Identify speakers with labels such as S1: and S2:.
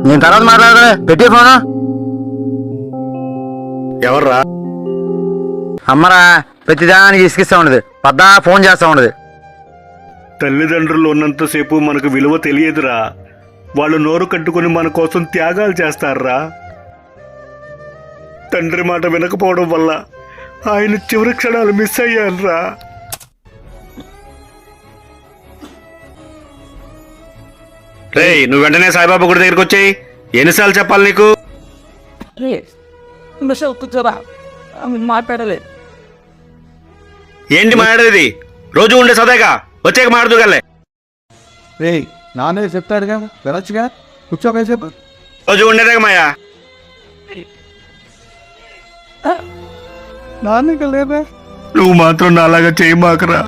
S1: నేను తర్వాత మాట్లాడలే, పెట్టి ఫోను.
S2: ఎవర్రా?
S1: అమ్మరా, ప్రతిదానికి ఇసుకిస్తా ఉండదు, పద్దా ఫోన్ చేస్తా ఉండదు.
S2: తల్లిదండ్రులు ఉన్నంతసేపు మనకు విలువ తెలియదురా. వాళ్ళు నోరు కట్టుకుని మన కోసం త్యాగాలు చేస్తారా. తండ్రి మాట వినకపోవడం వల్ల ఆయన చివరి క్షణాలు మిస్ అయ్యానురా. రేయ్, నువ్వు వెంటనే సాయిబాబా గుడి దగ్గరికి వచ్చేయి. ఎన్నిసార్లు చెప్పాలి నీకు?
S3: మాట్లాడలేదు.
S2: ఏంటి మాట్లాడేది? రోజు ఉండే సదాగా వచ్చాక మాట్లాడుగలే.
S4: రే నాన్న చెప్తాడుగా, వెళ్ళొచ్చుగా, కూర్చోక చెప్పు.
S2: రోజు ఉండేదేగా మాయా.
S4: నాన్న ఇంకా లేదా?
S2: నువ్వు మాత్రం నాలాగా చేయమాకరా.